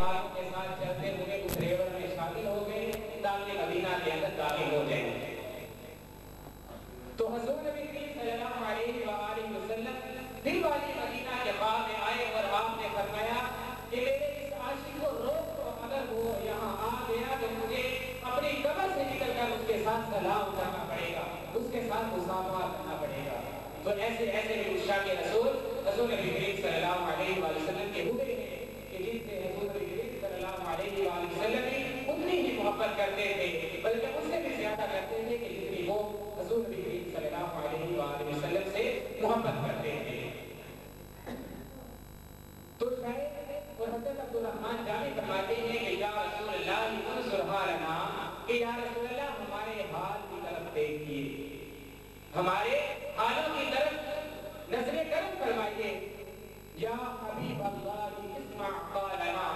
ہاتھوں کے ساتھ چلتے ہوئے اس ریور میں شامل ہو گئے تاکہ مدینہ کے اندر داخل ہو جائیں۔ تو حضور نبی کریم صلی اللہ علیہ وآلہ وسلم دل والی مدینہ کے باغ میں آئے اور آپ نے فرمایا کہ میرے اس عاشق کو روک تو، اگر وہ یہاں آ گیا تو مجھے اپنی قبر سے نکل کر اس کے ساتھ سلام کرنا پڑے گا، اس کے ساتھ مصافحہ کرنا پڑے گا۔ تو ایسے ایسے عشاق رسول حضور نبی کریم صلی اللہ علیہ وآلہ وسلم کے ہوئے ہیں کہ جن سے حضور نبی کریم صلی اللہ علیہ وآلہ وسلم بھی اتنی ہی محبت کرتے تھے، بلکہ اس سے بھی زیادہ کرتے تھے کہ جتنی وہ حضور نبی کریم صلی اللہ علیہ وآلہ وسلم سے محبت کرتے تھے۔ تو شاید اور حضرت عبدالرحمن جامی فرماتے ہیں کہ یا رسول اللہ انظر حالنا، کہ یا رسول اللہ ہمارے حال کی طرف دیکھیے، ہمارے حالوں کی طرف نظر کرم فرمائیے۔ یا حبیب اللہ اسمع قالنا،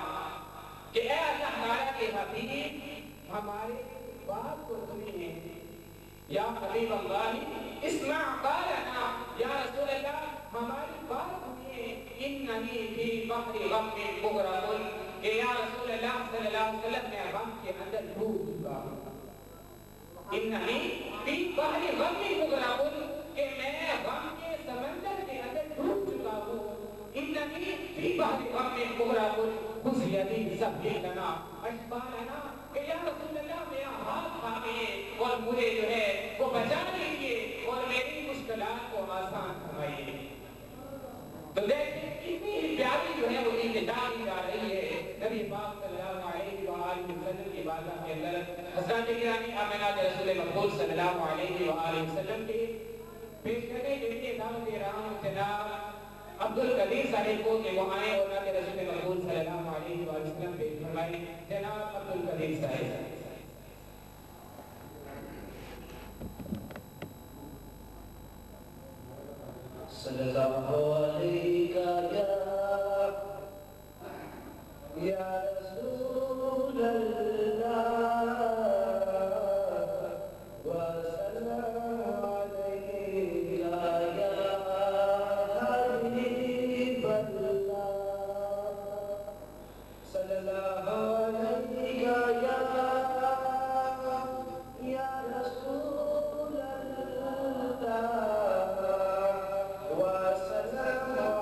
کہ اے اللہ تعالیٰ کے حبیب ہمارے بات کو سنیے۔ یا حبیب اللہ اسمع قالنا، یا رسول اللہ ہماری بات سنیے۔ اننی فی بحر غم مغرق، کہ یا رسول اللہ صلی اللہ علیہ وسلم میں غم کے اندر ڈوب چکا ہوں۔ اننی فی بحر غم مغرق، کہ میں غم کے سمندر کے اندر ڈوب چکا ہوں۔ اننی فی بحر غم مغرق، خذ یدی سبح لنا اشبالنا، کہ یا رسول اللہ میرا ہاتھ تھامئے اور مجھے جو ہے وہ بچا لیجیے اور میری مشکلات کو آسان فرمائیے۔ تو دیکھیں کتنی پیاری جو ہے وہ التجا کی جا رہی ہے نبی پاک صلی اللہ علیہ وآلہ وسلم کی بارگاہ کے اندر۔ حضرت گرامی آمنہ رسول مقبول صلی اللہ علیہ وآلہ وسلم کے پیش کرنے کے لیے دعوت دے رہا ہوں جناب عبدالقدیر صاحب کو کہ وہ آئیں اور نبی رسول مقبول صلی اللہ علیہ وآلہ وسلم پیش فرمائیں۔ جناب عبدالقدیر صاحب۔ صلی اللہ علیہ یا رسول اللہ وسلم علیہ یا حبیب اللہ، صلی اللہ علیہ یا رسول اللہ سرکار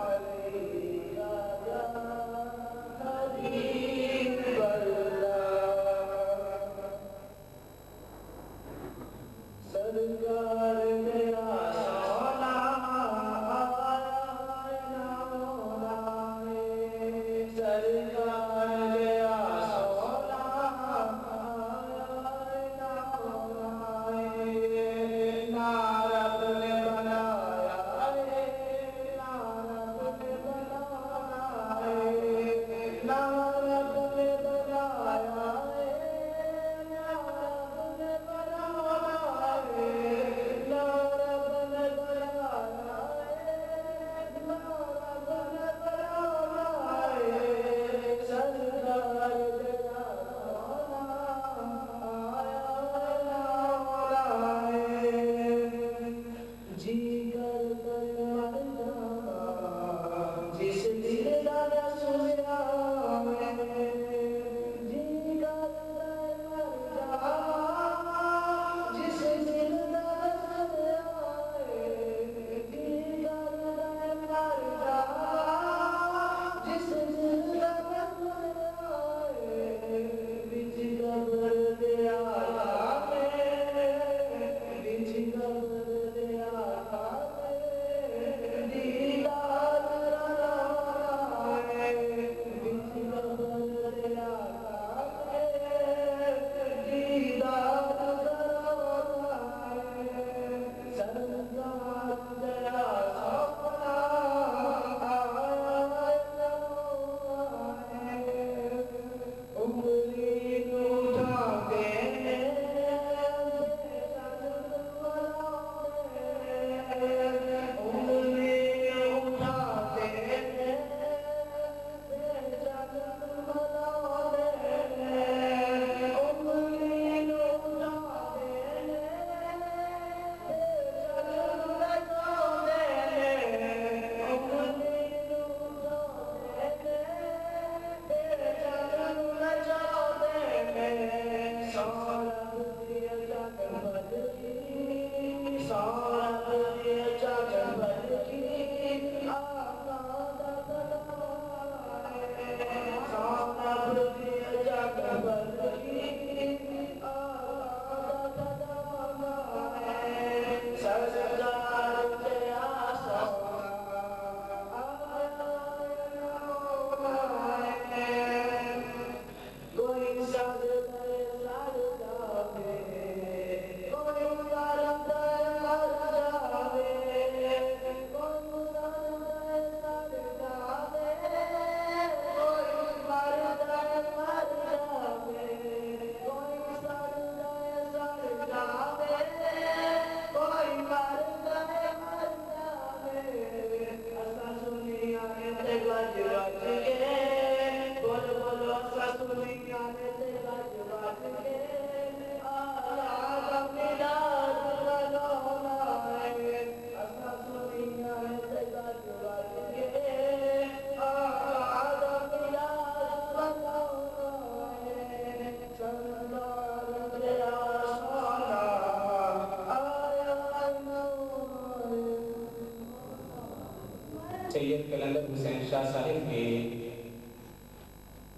سید قلندر حسین شاہ صاحب کے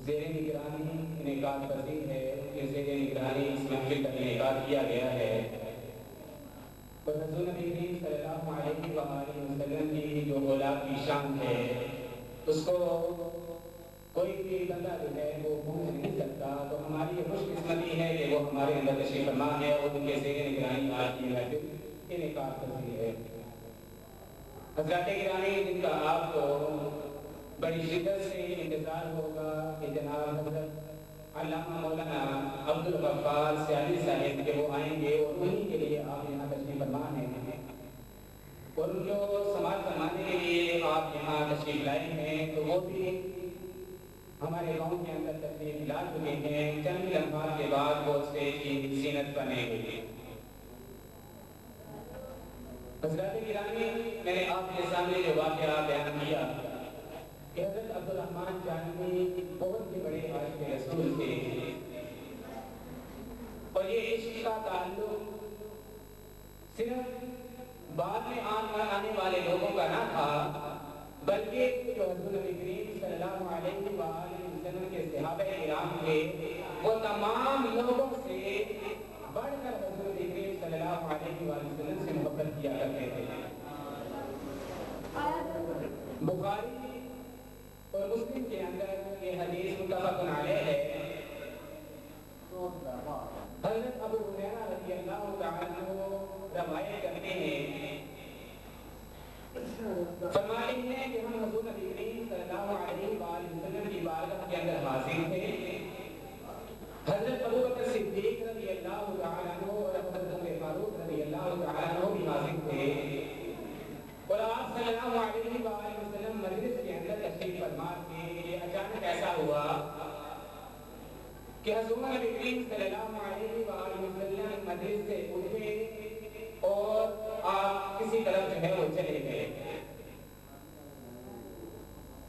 زیر نگرانی انعقاد پذیر ہے، ان کے زیر نگرانی اس محفل کا انعقاد کیا گیا ہے، اور حضور نبی کریم صلی اللہ علیہ وآلہ وسلم کی جو اولاد کی شان ہے اس کو کوئی بھی بندہ جو ہے وہ پوچھ نہیں سکتا. تو ہماری یہ خوش قسمتی ہے کہ وہ ہمارے اندر تشریف فرما ہے اور ان کے زیر نگرانی آج کی محفل انعقاد پذیر ہے. حضرات گرامی، جن کا آپ کو بڑی شدت سے انتظار ہوگا کہ جناب حضرت علامہ مولانا عبدالغفار سیالی صاحب کے وہ آئیں گے اور انہی کے لیے آپ یہاں تشریف فرما ہیں اور ان کو سماعت فرمانے کے لیے آپ یہاں تشریف لائے ہیں. تو وہ بھی ہمارے گاؤں کے اندر تشریف لا چکے ہیں. چند لمحات کے بعد وہ اسٹیج کی زینت بنے گے. حضرات گرامی، میں نے آپ کے سامنے جو واقعہ بیان کیا کہ حضرت عبدالرحمن جانوی بہت ہی بڑے عاشق رسول تھے اور یہ عشق کا تعلق صرف بعد میں آنے والے لوگوں کا نہ تھا، بلکہ جو حضور نبی کریم صلی اللہ علیہ وآلہ وسلم کے صحابہ کرام تھے وہ تمام لوگوں سے بڑھ کر حضور نبی کریم صلی اللہ علیہ وآلہ وسلم سے محبت کیا کرتے تھے. بخاری اور مسلم کے اندر یہ حدیث متفق علیہ ہے. حضرت ابو ہریرہ رضی اللہ تعالیٰ عنہ روایت کرتے ہیں، فرماتے ہیں کہ ہم حضور نبی کریم صلی اللہ علیہ وآلہ وسلم کی بارگاہ کے اندر حاضر تھے. حضرت ابو بکر صدیق رضی اللہ تعالیٰ عنہ اور حضرت عمر فاروق رضی اللہ تعالیٰ عنہ بھی حاضر تھے اور آپ صلی اللہ علیہ وآلہ وسلم مجلس کے اندر تشریف فرما تھے. یہ اچانک ایسا ہوا کہ حضور نبی کریم صلی اللہ علیہ وآلہ وسلم مجلس سے اٹھے اور آپ کسی طرف جو ہے وہ چلے گئے.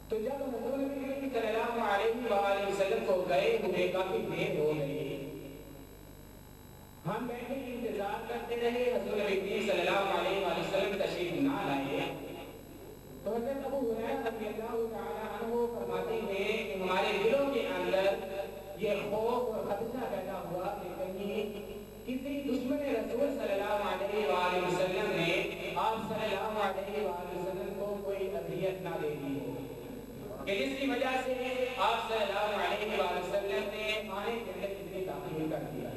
تو جب حضور نبی کریم صلی اللہ علیہ وآلہ وسلم کو گئے ہوئے کافی دیر ہو گئی، ہم بیٹھے انتظار کرتے رہے، حضور نبی کریم صلی اللہ علیہ وآلہ وسلم تشریف نہ لائے. تو حضرت ابو ہریرہ رضی اللہ تعالیٰ عنہ فرماتے ہیں کہ ہمارے دلوں کے اندر یہ خوف اور خدشہ پیدا ہوا کہ کہیں کسی دشمن رسول صلی اللہ علیہ وآلہ وسلم نے آپ صلی اللہ علیہ وآلہ وسلم کو کوئی اذیت نہ دے دی ہو، کہ جس کی وجہ سے آپ صلی اللہ علیہ وآلہ وسلم نے آنے کے اندر اتنے داخل کر دیا.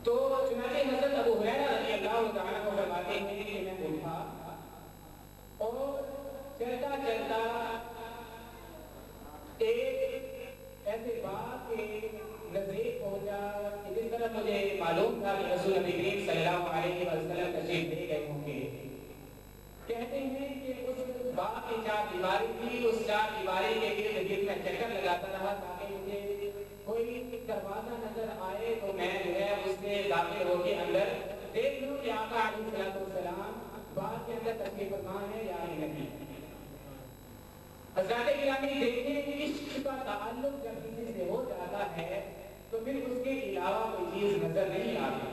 تو چنانچہ حضرت ابو ہریرہ رضی اللہ تعالیٰ عنہ فرماتے ہیں کہ میں اٹھا اور چلتا چلتا ایک ایسے بات کے نزدیک پہنچا کہ جس طرح مجھے معلوم تھا کہ رسول نبی کریم صلی اللہ علیہ وسلم تشریف لے گئے ہوں گے. کہتے ہیں کہ اس باغ کی چار دیواری تھی، اس چار دیواری کے گرد گرد میں چکر لگاتا رہا تاکہ مجھے کوئی دروازہ نظر آئے تو میں جو ہے اس سے داخل ہو کے اندر دیکھ لوں کہ آقا علیہ السلام باغ کے اندر تشریف فرما ہے یا نہیں. حضرات گرامی، دیکھیں عشق کا تعلق جب کسی سے ہو جاتا ہے تو پھر اس کے علاوہ کوئی چیز نظر نہیں آتی،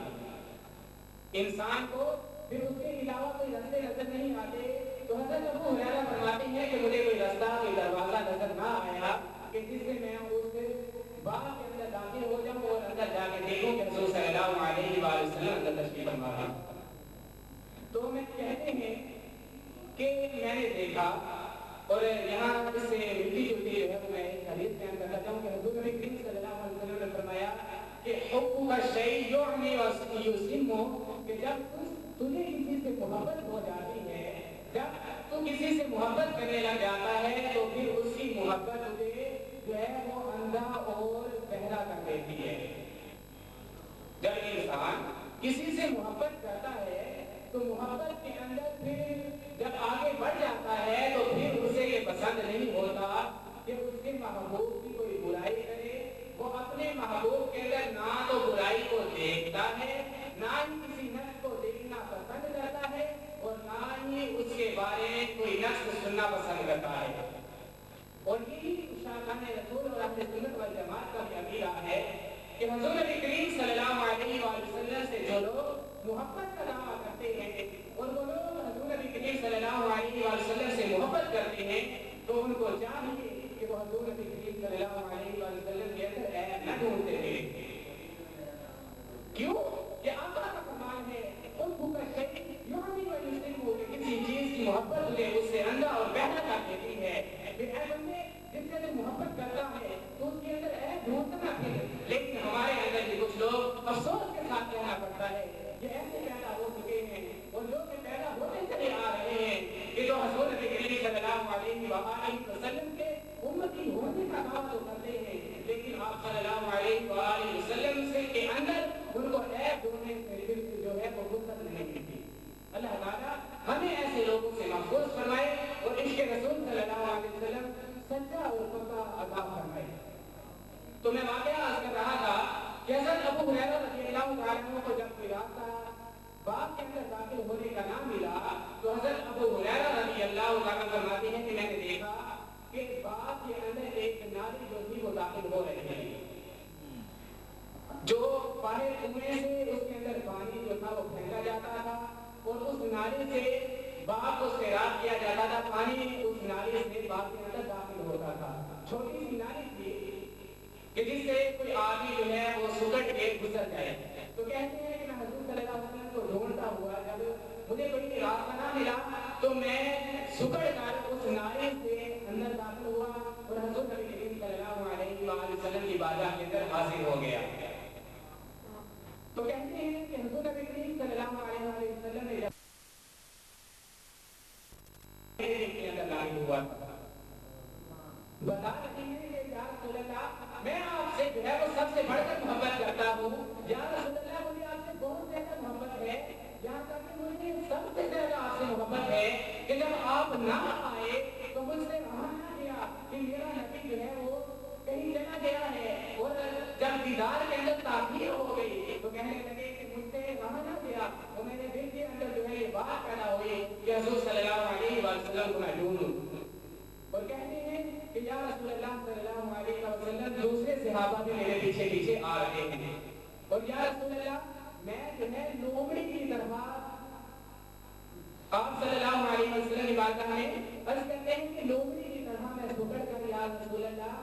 انسان کو پھر اس کے علاوہ کوئی رستے نظر نہیں آتے. تو حضرت ابو ہریرہ فرماتے ہیں کہ مجھے کوئی رستہ کوئی دروازہ نظر نہ آیا کہ جس سے میں اس باغ کے اندر داخل ہو جاؤں اور اندر جا کے دیکھوں کہ حضور صلی اللہ علیہ وآلہ وسلم اندر تشریف فرما رہے ہیں. تو میں کہتے ہیں کہ میں نے دیکھا اور یہاں اس سے ملتی جلتی جو ہے میں ایک حدیث بیان کرنا چاہوں کہ حضور نبی کریم صلی اللہ علیہ وسلم نے فرمایا کہ حب کا شیء یعنی ویسم، کہ جب تجھے کسی سے محبت ہو جاتی ہے، جب تو کسی سے محبت کرنے لگ جاتا ہے تو پھر اس کی محبت تجھے جو ہے وہ اندھا اور بہرا کر دیتی ہے. جب انسان کسی سے محبت کرتا ہے تو محبت کے اندر پھر جب آگے بڑھ جاتا ہے تو پھر اسے یہ پسند نہیں ہوتا کہ اس کے محبوب کی کوئی برائی کرے. وہ اپنے محبوب کے اندر نہ تو برائی کو دیکھتا ہے، نہ ہی کسی نفس کو دیکھنا پسند کرتا ہے اور نہ ہی اس کے بارے میں کوئی نفس سننا پسند کرتا ہے. اور یہی شاہان رسول اور اہل سنت والجماعت کا بھی عقیدہ ہے کہ حضور نبی کریم صلی اللہ علیہ وآلہ وسلم سے جو لوگ محبت کا دعویٰ کرتے ہیں اور وہ لوگ حضور نبی کریم صلی اللہ علیہ وآلہ وسلم محبت کرتے ہیں تو ان کو چاہیے کہ وہ حضور نبی کریم صلی اللہ علیہ وسلم کے اندر عیب نہ ڈھونڈتے رہیں. کیوں کہ آقا کا فرمان ہے ان کو کسی چیز کی محبت تجھے اس سے اندھا اور بہرا کر دیتی ہے. پھر اے بندے جس سے تو محبت کرتا ہے تو اس کے اندر عیب ڈھونڈتا نہ پھر. لیکن ہمارے اندر بھی کچھ لوگ افسوس کے ساتھ کہنا پڑتا ہے یہ ایسے پیدا ہو چکے ہیں اور جو کہ پیدا ہوتے چلے آ رہے ہیں کہ جو حضور نبی کریم صلی اللہ علیہ وسلم کے امتی ہونے کا دعویٰ تو کرتے ہیں لیکن آپ صلی اللہ علیہ وسلم سے کے اندر ان کو عیب ڈھونڈنے سے جو ہے وہ فرصت نہیں ملتی. اللہ تعالیٰ ہمیں ایسے لوگوں سے محفوظ فرمائے اور عشق رسول صلی اللہ علیہ وسلم سچا اور پکا عطا فرمائے. تو میں واقعہ عرض کر رہا تھا کہ حضرت ابو ہریرہ رضی اللہ تعالیٰ عنہ کو جب کوئی راستہ باغ کے اندر داخل ہونے کا نام ملا تو حضرت ابو ہریرہ رضی اللہ تعالیٰ فرماتے ہیں کہ میں نے دیکھا کہ باغ کے اندر ایک نالی جو تھی وہ داخل ہو رہی ہے جو باہر کنویں سے اس کے اندر پانی جو تھا وہ پھینکا جاتا تھا اور اس نالی سے باغ کو سیراب کیا جاتا تھا. پانی اس نالی سے باغ کے اندر داخل ہوتا تھا. چھوٹی سی نالی تھی کہ جس سے کوئی آدمی جو ہے وہ سکڑ کے گزر جائے. تو کہتے ہیں کہ میں حضور صلی اللہ علیہ وسلم کو ڈھونڈتا ہوا جب مجھے کوئی راستہ نہ ملا تو میں سکڑ کر اس نالی سے اندر داخل ہوا اور حضور نبی کریم صلی اللہ علیہ وسلم کی بارگاہ کے اندر حاضر ہو گیا. تو کہتے ہیں کہ حضور نبی کریم صلی اللہ علیہ وسلم نے کے اندر داخل ہوا بتا رہے ہیں کہ یا رسول اللہ میں آپ سے جو ہے وہ سب سے بڑھ کر محبت کرتا ہوں. یا رسول اللہ مجھے آپ سے بہت زیادہ محبت ہے یہاں تک کہ مجھے سب سے زیادہ آپ سے محبت ہے کہ جب آپ نہ آئے تو مجھ سے رہا نہ گیا کہ میرا نبی جو ہے وہ کہیں چلا گیا ہے. اور جب دیدار کے اندر تاخیر ہو گئی تو کہنے لگے کہ مجھ سے رہا نہ گیا تو میرے دل کے اندر جو ہے یہ بات پیدا ہوئی کہ حضور صلی اللہ علیہ وسلم کو میں ڈھونڈوں. اور کہتے ہیں کہ یا رسول اللہ صلی اللہ علیہ وسلم دوسرے صحابہ بھی میرے پیچھے پیچھے آ رہے ہیں اور یا رسول اللہ میں جو ہے لومڑی کی طرح آپ صلی اللہ علیہ وسلم کی بارگاہ میں عرض کرتے ہیں کہ لومڑی کی طرح میں سکڑ کر یا رسول اللہ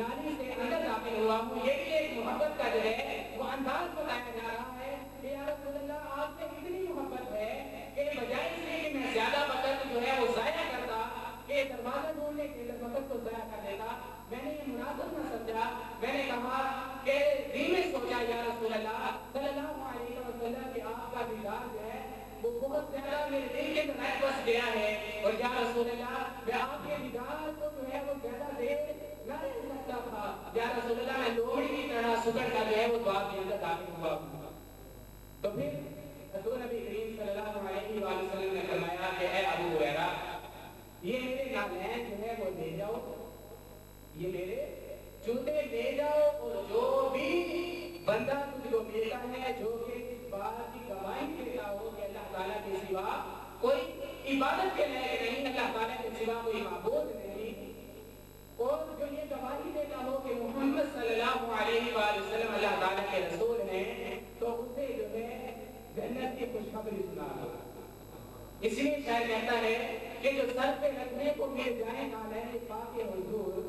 نالی سے اندر داخل ہوا ہوں. یہ بھی ایک محبت کا جو ہے وہ انداز بتایا جا رہا ہے کہ یا رسول اللہ آپ سے اتنی محبت ہے کہ بجائے اس لیے کہ میں زیادہ وقت جو ہے وہ ضائع کرتا کہ دروازہ ڈھونڈنے کے لیے وقت کو ضائع کر دیتا میں نے یہ مناسب نہ سمجھا. میں نے کہا کہ دل میں سوچا یا رسول اللہ صلی اللہ علیہ وسلم کہ آپ کا دیدار جو ہے وہ بہت زیادہ میرے دل کے اندر بس گیا ہے اور یا رسول اللہ میں آپ کے دیدار کو جو ہے وہ زیادہ دیر نہ رہ سکتا تھا. یا رسول اللہ میں لومڑی کی طرح سکڑ کا جو ہے وہ باغ کے اندر داخل ہوا. تو پھر حضور نبی کریم صلی اللہ علیہ وسلم نے فرمایا کہ اے ابو ہریرہ یہ میرے نالین جو ہے وہ لے جاؤ یہ میرے جوتے لے جاؤ اور جو بھی بندہ تجھ کو ملتا ہے جو کہ اس بات کی گواہی دیتا ہو کہ اللہ تعالیٰ کے سوا کوئی عبادت کے لائق نہیں اللہ تعالیٰ کے سوا کوئی معبود نہیں اور جو یہ گواہی دیتا ہو کہ محمد صلی اللہ علیہ وسلم اللہ تعالیٰ کے رسول ہیں تو اسے جو ہے جنت کی خوشخبری سنا دو. اس لیے شاید کہتا ہے کہ جو سر پہ رکھنے کو مل جائے نالین پاک حضور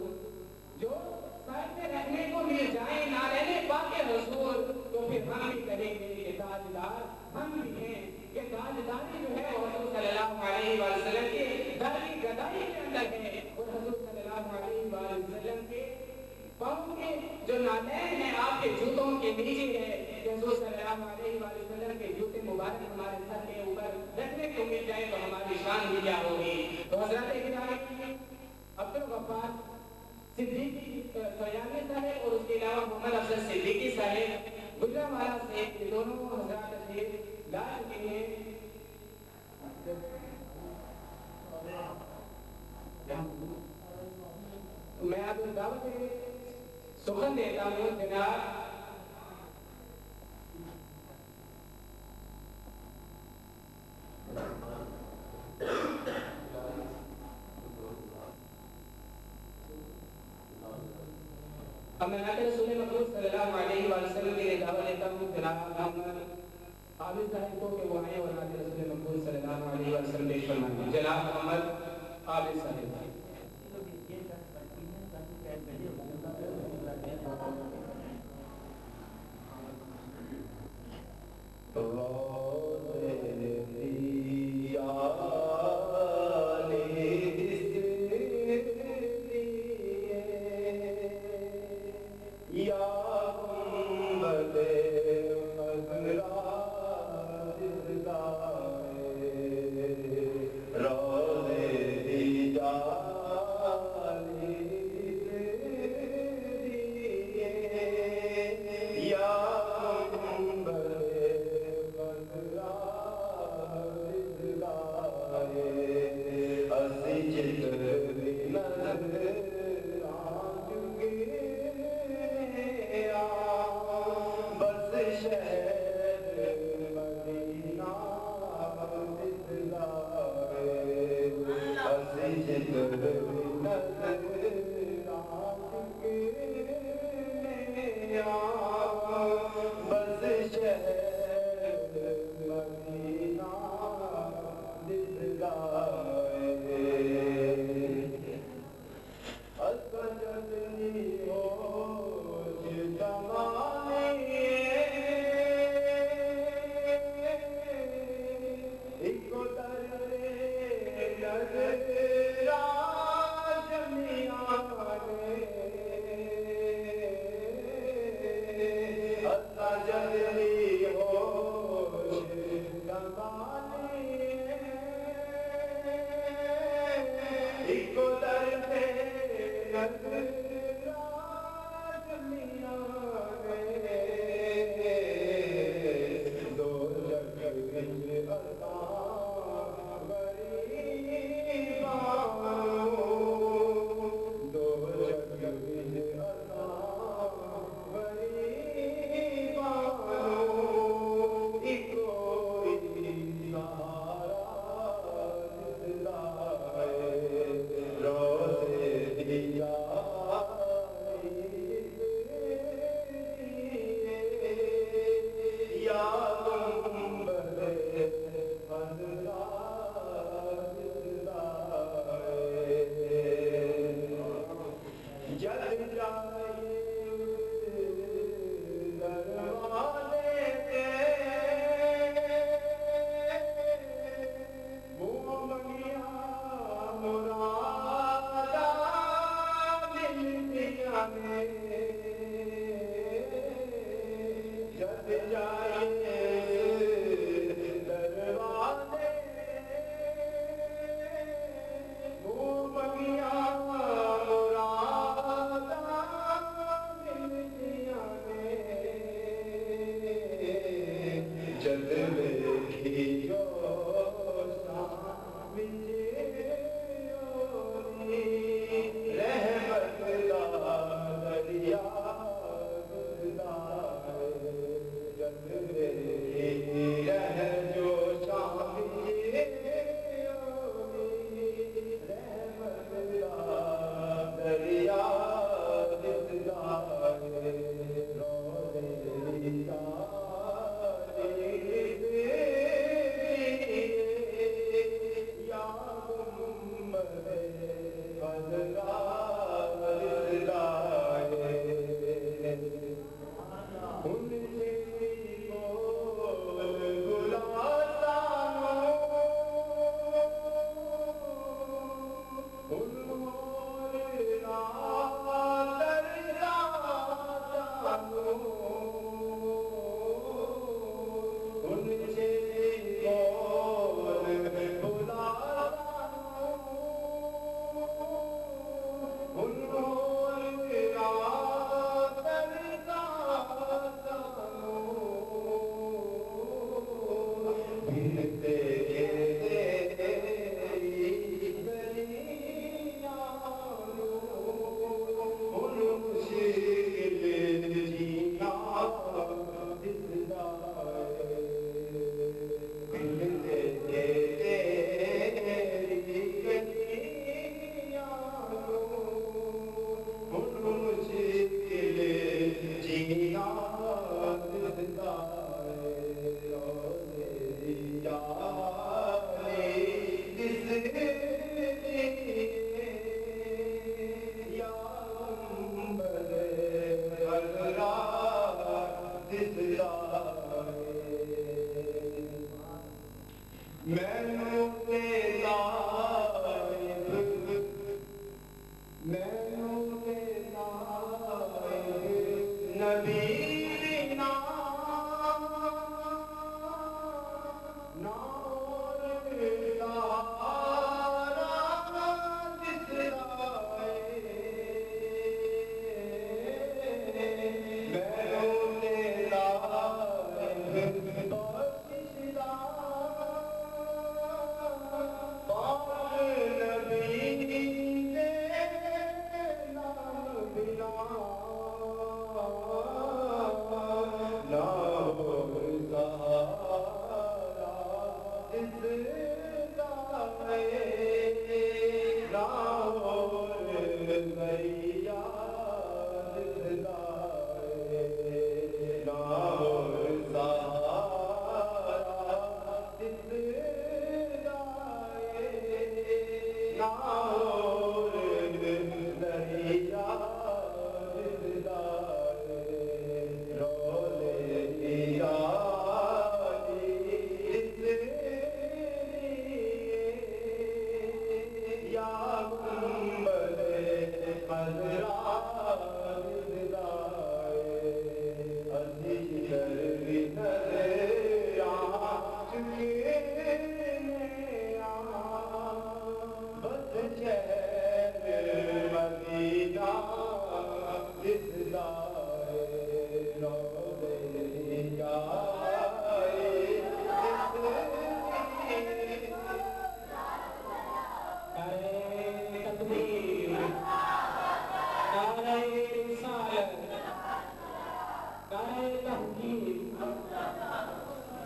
جو سر پہ رکھنے کو مل جائے نالین پاک حضور تو پھر ہم بھی کہیں گے کہ تاجدار ہم بھی ہیں کہ تاجداری جو ہے وہ حضور صلی اللہ علیہ وسلم کے در کی گدائی کے اندر ہے اور حضور صلی اللہ علیہ وسلم کے پاؤں کے جو نالین ہیں آپ کے جوتوں کے نیچے ہے کہ حضور صلی اللہ علیہ وسلم کے جوتے مبارک ہمارے سر کے اوپر رکھنے کو مل جائے تو ہماری شان بھی کیا ہوگی. تو حضرت ابراہیم عبدالغفار صدیقی سیانی صاحب اور اس کے علاوہ محمد افضل صدیقی صاحب گجرانوالہ سے یہ دونوں حضرات تشریف لا چکے ہیں. میں آپ کو دعوت سخن دیتا ہوں جناب اب میں ناطق رسول مقبول صلی اللہ علیہ وسلم کے لیے دعوت دیتا ہوں جناب محمد عابد صاحب کو کہ وہ آئیں اور ناطق رسول مقبول صلی اللہ علیہ وسلم پیش فرمائیں. جناب محمد آل صاحب جب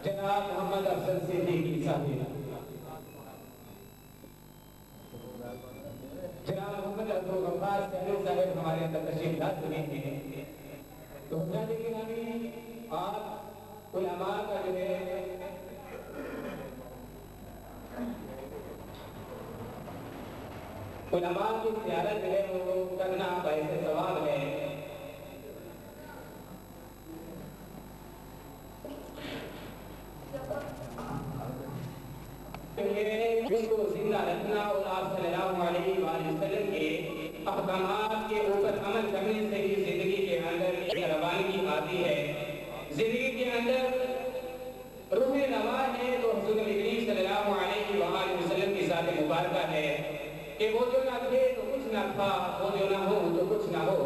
جناب محمد افضل صدیقی صاحب، جناب محمد ابو غفار صاحب ہمارے اندر تشریف لا چکے ہیں، تو حضرت گرامی آپ علماء کا جو ہے علماء کی زیارت جو ہے وہ کرنا باعث ثواب ہے۔ جس کو زندہ رکھنا اور آپ صلی اللہ علیہ وآلہ وسلم کے احکامات کے اوپر عمل کرنے سے ہی زندگی کے اندر روانگی آتی ہے، زندگی کے اندر روح رواں ہے تو حضور کریم صلی اللہ علیہ وآلہ وسلم کی ذات مبارکہ ہے کہ وہ جو نہ تھے تو کچھ نہ تھا، وہ جو نہ ہو تو کچھ نہ ہو،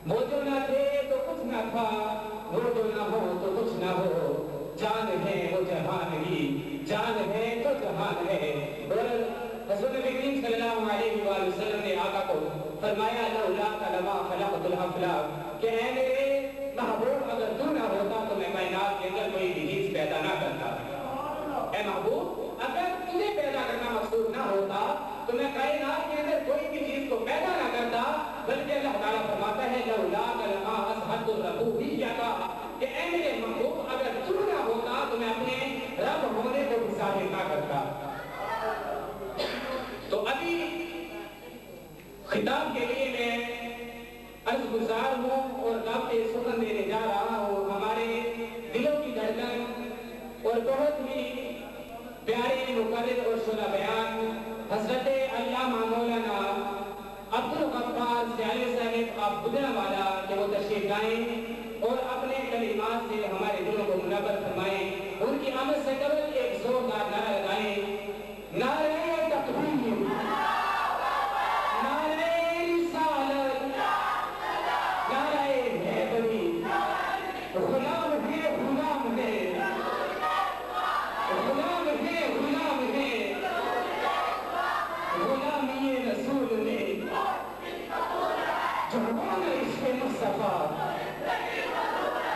وہ جو نہ تھے تو کچھ نہ تھا، وہ جو نہ ہو تو کچھ نہ ہو، جان ہے وہ جہان ہی، جان ہے تو جہان ہے۔ اور رسول کریم صلی اللہ علیہ وآلہ وسلم نے آقا کو فرمایا لولاک لما خلقت الافلاک کہ اے میرے محبوب اگر تو نہ ہوتا تو میں کائنات کے اندر کوئی بھی چیز پیدا نہ کرتا۔ اے محبوب اگر تجھے پیدا کرنا مقصود نہ ہوتا تو میں کائنات کے اندر کوئی بھی چیز کو پیدا نہ کرتا، بلکہ اللہ تعالیٰ فرماتا ہے لولاک لما اصحبت الربوبیہ کہ اے میرے محبوب اگر تو نہ ہوتا تو میں اپنے رب ہونے کو بھی ظاہر نہ کرتا۔ تو ابھی خطاب کے لیے میں عرض گزار ہوں اور دعوت سخن دینے جا رہا ہوں ہمارے دلوں کی دھڑکن اور بہت ہی پیارے مقرر اور شعلہ بیان حضرت علامہ مولانا عبدالغفار سیالے صاحب آپ گجرانوالہ کہ وہ تشریف لائیں اور اپنے کلمات سے ہمارے دلوں کو منور فرمائیں۔ ان کی آمد سے قبل ایک زوردار نعرہ لگائیں، نعرہ تکبیر، نعرہ رسالت، نعرہ حیدری، غلام ہے غلام ہے، غلام ہے غلام ہے، غلامی رسول نے جوان عشق مصطفیٰ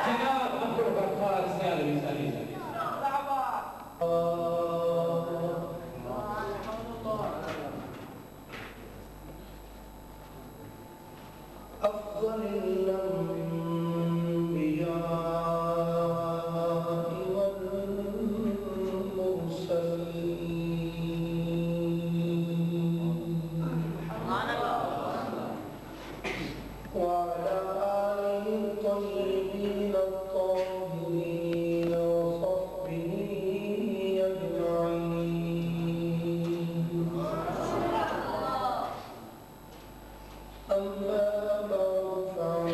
جناب عبدالغفار سیالوی صاحب۔ أفضل الأنبياء والمرسلين وعلى آله الطيبين الطاهرين وصحبه أجمعين، أما بعد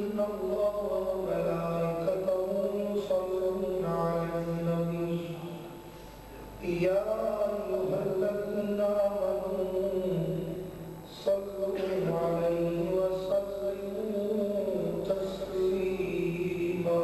إن الله وملائكته يصلون على النبي يا أيها الذين آمنوا صلوا عليه وسلموا تسليما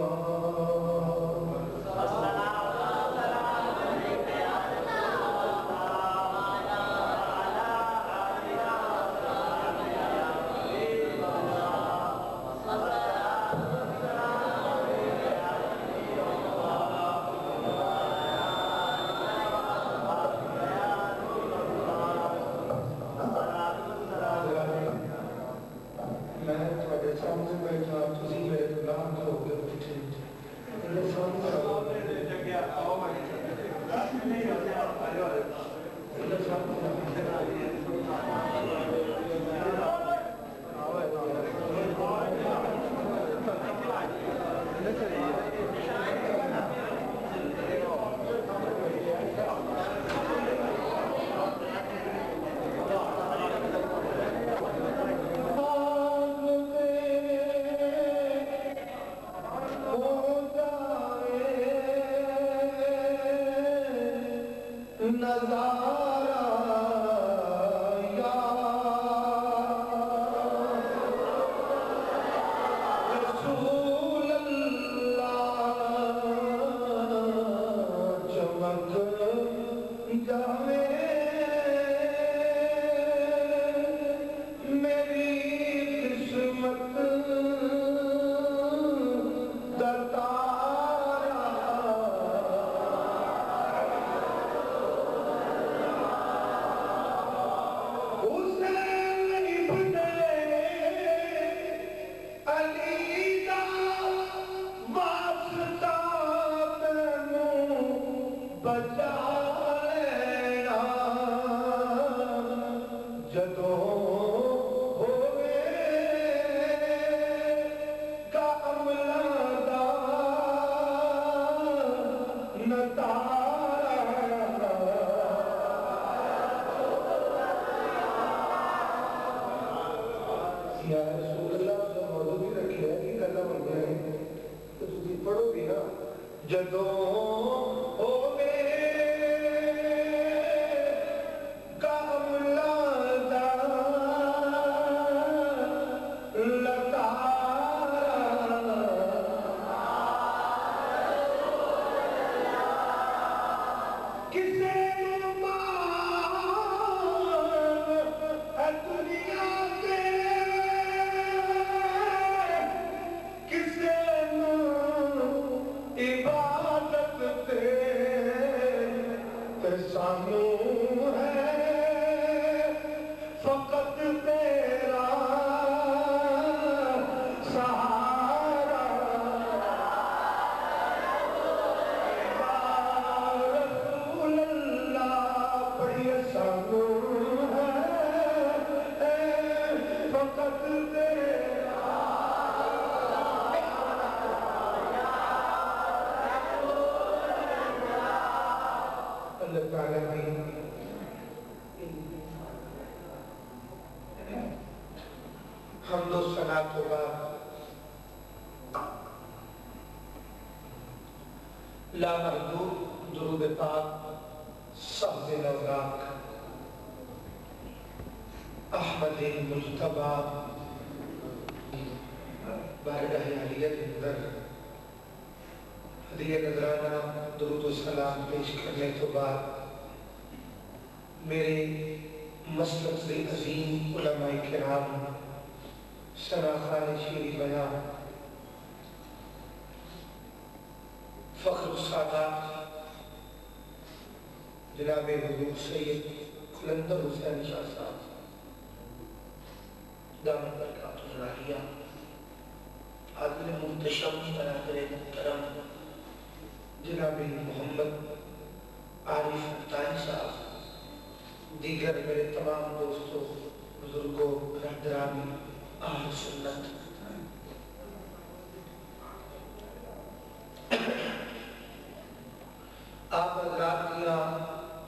آپ حضرات کیا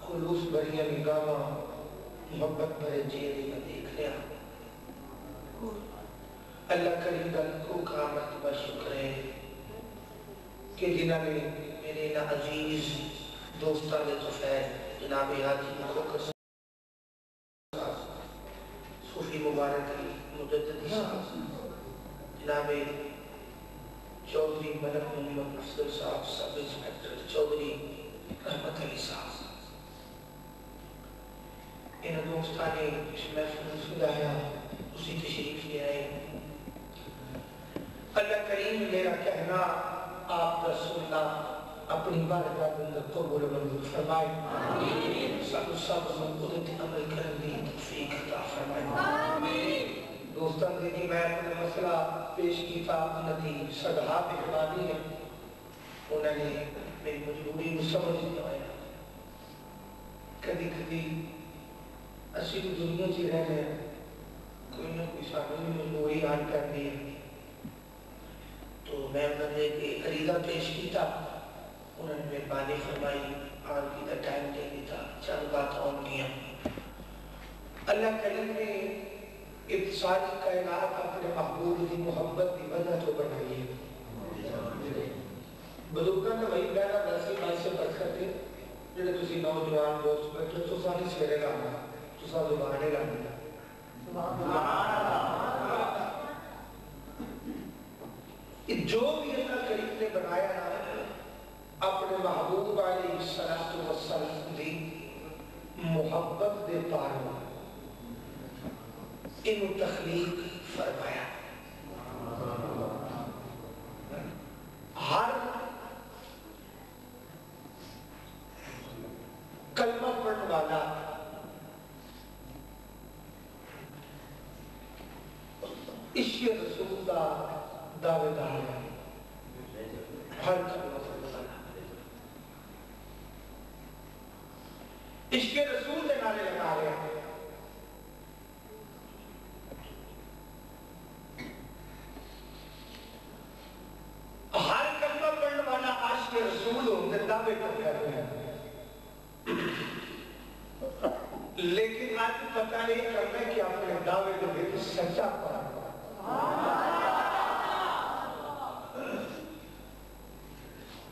خلوص بھری نگاہاں محبت بھرے چہرے میں دیکھ لیا اللہ کریم دا کو کا مرتبہ شکر ہے کہ جنہوں نے میرے عزیز دوستان دے توفیل جناب حاجی مخوکر صوفی مبارک کی مجددی صاحب جناب چودھری ملک محمد افضل صاحب سب انسپیکٹر چودھری رحمت علی صاحب ان دوستان نے اس محفل میں سلایا اسی تشریف لے آئے اللہ کریم میرا کہنا آپ رسول اللہ اپنی بارگاہ میں قبول منظور فرمائے سب قدرت عمل کرنے کی توفیق عطا فرمائے دوستان دیکھیں میں اپنا مسئلہ پیش کی تھا ندی صدحہ پہ اقبالی ہے انہوں نے میری مجبوری میں سمجھ نہیں آیا کبھی کبھی اسی کو دنیا چی رہ گئے کوئی نہ کوئی سامنے مجبوری آن کر دی تو میں انہوں نے ایک عریضہ پیش کی تھا انہوں نے مہربانی فرمائی آن کی دا ٹائم دے دی تھا چند بات آن کیا اللہ کریم نے ابتسالی کائنات اپنے محبوب کی محبت کی وجہ تو بنائی ہے بزرگاں نے وہی بیٹھا ویسے بھائی سے پڑھ کرتے جنہیں تسی نوجوان دوست بیٹھے تو سانی سویرے لانا تو سا زبانے لانا جو بھی اللہ کریم نے بنایا ہے اپنے محبوب علیہ السلام دی محبت دے پاروں ان تخلیق فرمایا ہر کلمہ پڑھنے والا عشق رسول کا دعوے دار ہے ہر کلمہ پڑھنے والا عشق رسول کے نعرے لگا رہے ہیں ہر کلمہ پڑھنے والا عاشق رسول ہوتے دعوے کر رہے ہیں لیکن آج پتہ نہیں کرنا کہ اپنے دعوے کو بھی سچا پڑھا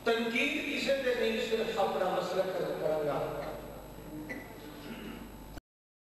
تنقید کسی سے نہیں صرف اپنا مسئلہ کروں گا